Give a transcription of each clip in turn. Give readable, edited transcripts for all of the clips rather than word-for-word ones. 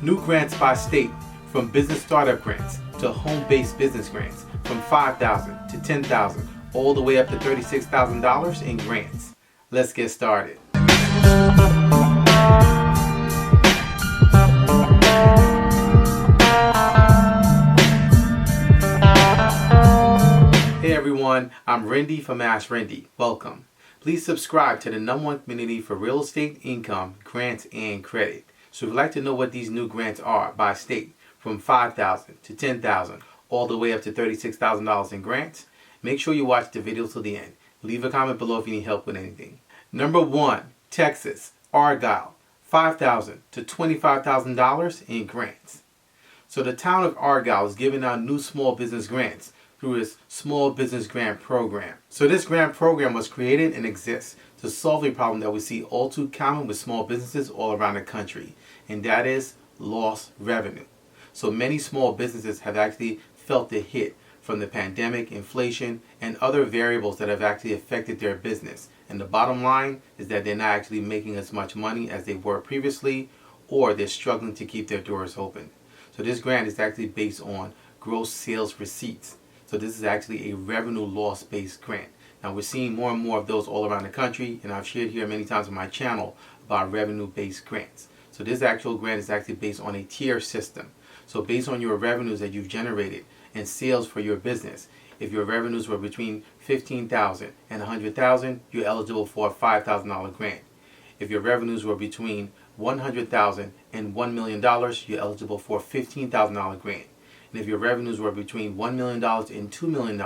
New grants by state, from business startup grants to home-based business grants, from $5,000 to $10,000, all the way up to $36,000 in grants. Let's get started. Hey everyone, I'm Rinde from AskRinde. Welcome. Please subscribe to the #1 community for real estate income, grants, and credit. So if you'd like to know what these new grants are by state, from $5,000 to $10,000, all the way up to $36,000 in grants, make sure you watch the video till the end. Leave a comment below if you need help with anything. Number 1, Texas, Argyle, $5,000 to $25,000 in grants. So the town of Argyle is giving out new small business grants through its Small Business Grant Program. So this grant program was created and exists to solve a problem that we see all too common with small businesses all around the country, and that is lost revenue. So many small businesses have actually felt the hit from the pandemic, inflation, and other variables that have actually affected their business. And the bottom line is that they're not actually making as much money as they were previously, or they're struggling to keep their doors open. So this grant is actually based on gross sales receipts. So this is actually a revenue loss based grant. Now we're seeing more and more of those all around the country, and I've shared here many times on my channel about revenue based grants. So this actual grant is actually based on a tier system. So based on your revenues that you've generated and sales for your business, if your revenues were between $15,000 and $100,000, you're eligible for a $5,000 grant. If your revenues were between $100,000 and $1 million, you're eligible for a $15,000 grant. And if your revenues were between $1 million and $2 million,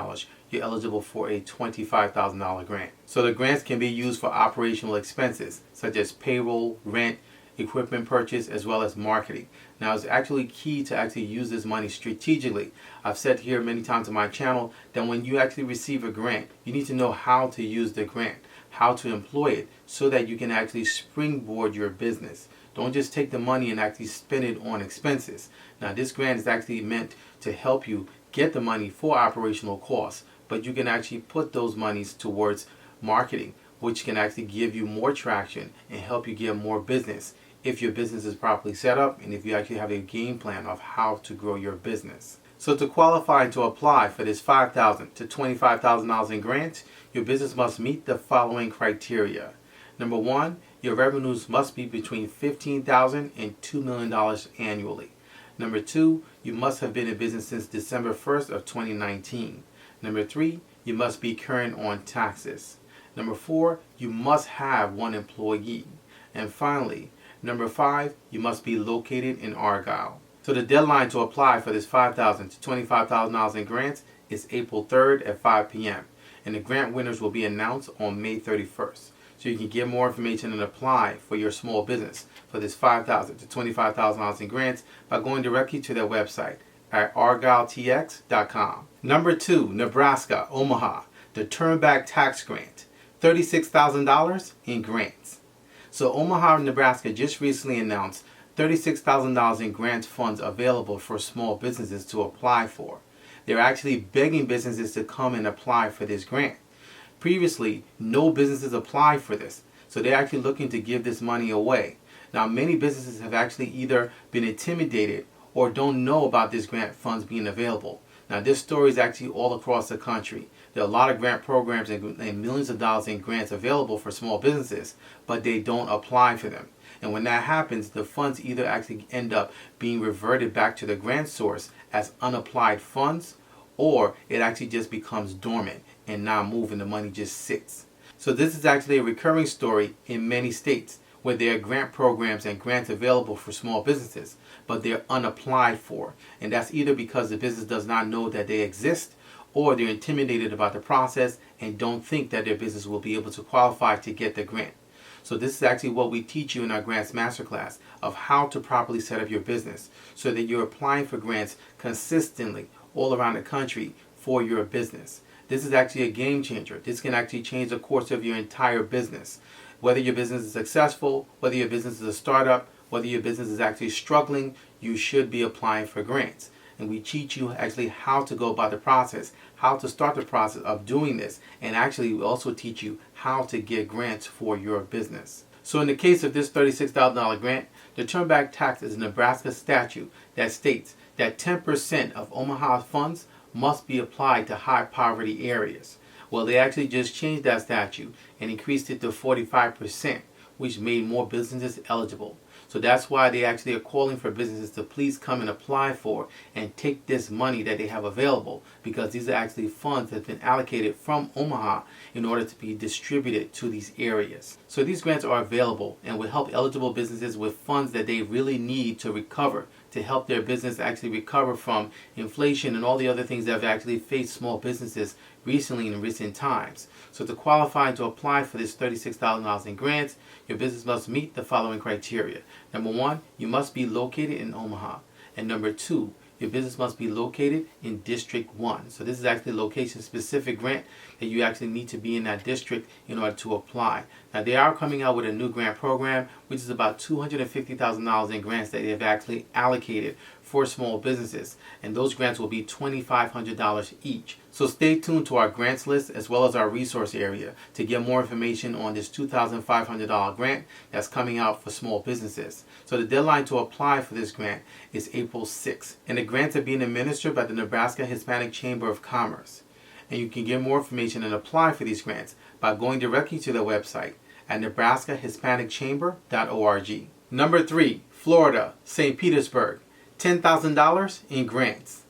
you're eligible for a $25,000 grant. So the grants can be used for operational expenses, such as payroll, rent, equipment purchase, as well as marketing. Now it's actually key to actually use this money strategically. I've said here many times on my channel that when you actually receive a grant, you need to know how to use the grant, how to employ it, so that you can actually springboard your business. Don't just take the money and actually spend it on expenses. Now this grant is actually meant to help you get the money for operational costs, but you can actually put those monies towards marketing, which can actually give you more traction and help you get more business if your business is properly set up and if you actually have a game plan of how to grow your business. So to qualify and to apply for this $5,000 to $25,000 in grants, your business must meet the following criteria. Number 1, your revenues must be between $15,000 and $2 million annually. Number 2, you must have been in business since December 1st of 2019. Number 3, you must be current on taxes. Number 4, you must have 1 employee. And finally, number 5, you must be located in Argyle. So the deadline to apply for this $5,000 to $25,000 in grants is April 3rd at 5 p.m. And the grant winners will be announced on May 31st. So you can get more information and apply for your small business for this $5,000 to $25,000 in grants by going directly to their website at argyletx.com. Number 2, Nebraska Omaha, the Turn Back Tax Grant, $36,000 in grants. So Omaha, Nebraska just recently announced $36,000 in grant funds available for small businesses to apply for. They're actually begging businesses to come and apply for this grant. Previously, no businesses applied for this, so they're actually looking to give this money away. Now, many businesses have actually either been intimidated or don't know about this grant funds being available. Now, this story is actually all across the country. There are a lot of grant programs and millions of dollars in grants available for small businesses, but they don't apply for them. And when that happens, the funds either actually end up being reverted back to the grant source as unapplied funds, or it actually just becomes dormant and not moving, the money just sits. So this is actually a recurring story in many states where there are grant programs and grants available for small businesses, but they're unapplied for. And that's either because the business does not know that they exist, or they're intimidated about the process and don't think that their business will be able to qualify to get the grant. So this is actually what we teach you in our Grants Masterclass of how to properly set up your business so that you're applying for grants consistently all around the country for your business. This is actually a game changer. This can actually change the course of your entire business. Whether your business is successful, whether your business is a startup, whether your business is actually struggling, you should be applying for grants. And we teach you actually how to go about the process, how to start the process of doing this, and actually we also teach you how to get grants for your business. So in the case of this $36,000 grant, The turnback tax is a Nebraska statute that states that 10% of Omaha funds must be applied to high poverty areas. Well, they actually just changed that statute and increased it to 45%, which made more businesses eligible. So that's why they actually are calling for businesses to please come and apply for and take this money that they have available, because these are actually funds that have been allocated from Omaha in order to be distributed to these areas. So these grants are available and will help eligible businesses with funds that they really need to recover, to help their business actually recover from inflation and all the other things that have actually faced small businesses recently in recent times. So to qualify and to apply for this $36,000 in grants, your business must meet the following criteria. Number one, you must be located in Omaha. And number two, your business must be located in District 1. So this is actually a location-specific grant that you actually need to be in that district in order to apply. Now, they are coming out with a new grant program, which is about $250,000 in grants that they have actually allocated for small businesses. And those grants will be $2,500 each. So stay tuned to our grants list as well as our resource area to get more information on this $2,500 grant that's coming out for small businesses. So the deadline to apply for this grant is April 6th. And the grants are being administered by the Nebraska Hispanic Chamber of Commerce. And you can get more information and apply for these grants by going directly to their website at nebraskahispanicchamber.org. Number 3, Florida, St. Petersburg, $10,000 in grants.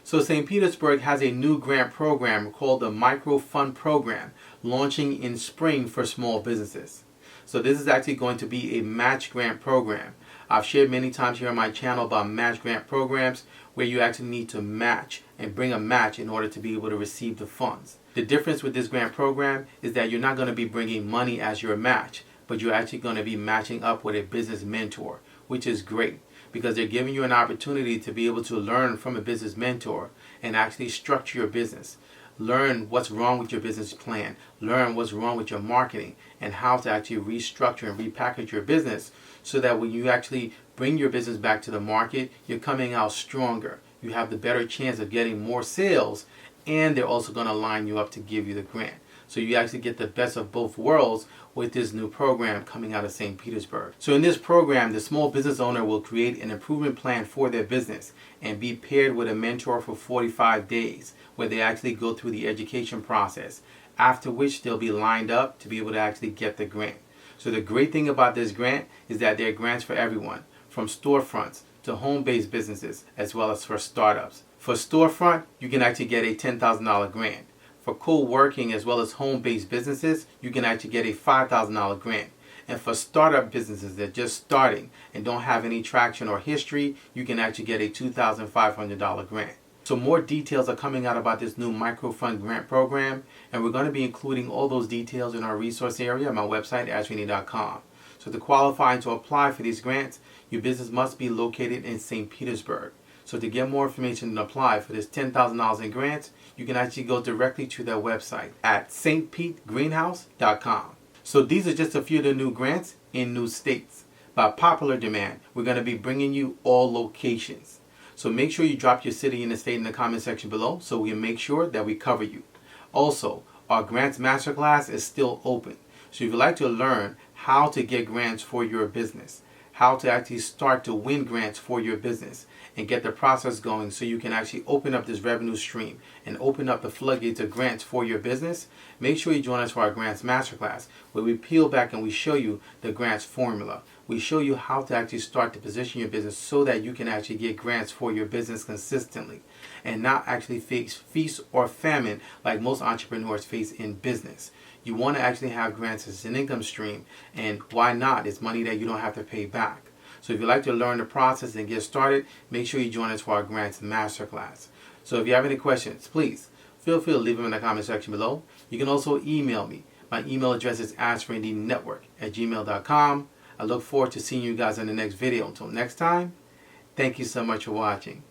So St. Petersburg has a new grant program called the Microfund Program, launching in spring for small businesses. So this is actually going to be a match grant program. I've shared many times here on my channel about match grant programs where you actually need to match and bring a match in order to be able to receive the funds. The difference with this grant program is that you're not going to be bringing money as your match, but you're actually going to be matching up with a business mentor, which is great because they're giving you an opportunity to be able to learn from a business mentor and actually structure your business. Learn what's wrong with your business plan. Learn what's wrong with your marketing and how to actually restructure and repackage your business so that when you actually bring your business back to the market, you're coming out stronger. You have the better chance of getting more sales, and they're also going to line you up to give you the grant. So you actually get the best of both worlds with this new program coming out of St. Petersburg. So in this program, the small business owner will create an improvement plan for their business and be paired with a mentor for 45 days where they actually go through the education process, after which they'll be lined up to be able to actually get the grant. So the great thing about this grant is that there are grants for everyone, from storefronts to home-based businesses, as well as for startups. For storefront, you can actually get a $10,000 grant. For co-working as well as home-based businesses, you can actually get a $5,000 grant. And for startup businesses that are just starting and don't have any traction or history, you can actually get a $2,500 grant. So more details are coming out about this new Microfund grant program, and we're going to be including all those details in our resource area on my website, AskRinde.com. So to qualify and to apply for these grants, your business must be located in St. Petersburg. So to get more information and apply for this $10,000 in grants, you can actually go directly to their website at stpetegreenhouse.com. So these are just a few of the new grants in new states. By popular demand, we're going to be bringing you all locations. So make sure you drop your city and the state in the comment section below so we can make sure that we cover you. Also, our grants masterclass is still open. So if you'd like to learn how to get grants for your business, how to actually start to win grants for your business and get the process going so you can actually open up this revenue stream and open up the floodgates of grants for your business, make sure you join us for our grants masterclass where we peel back and we show you the grants formula. We show you how to actually start to position your business so that you can actually get grants for your business consistently and not actually face feast or famine like most entrepreneurs face in business. You want to actually have grants as an income stream, and why not? It's money that you don't have to pay back. So if you'd like to learn the process and get started, make sure you join us for our grants masterclass. So if you have any questions, please feel free to leave them in the comment section below. You can also email me. My email address is AskRindeNetwork@gmail.com. I look forward to seeing you guys in the next video. Until next time, thank you so much for watching.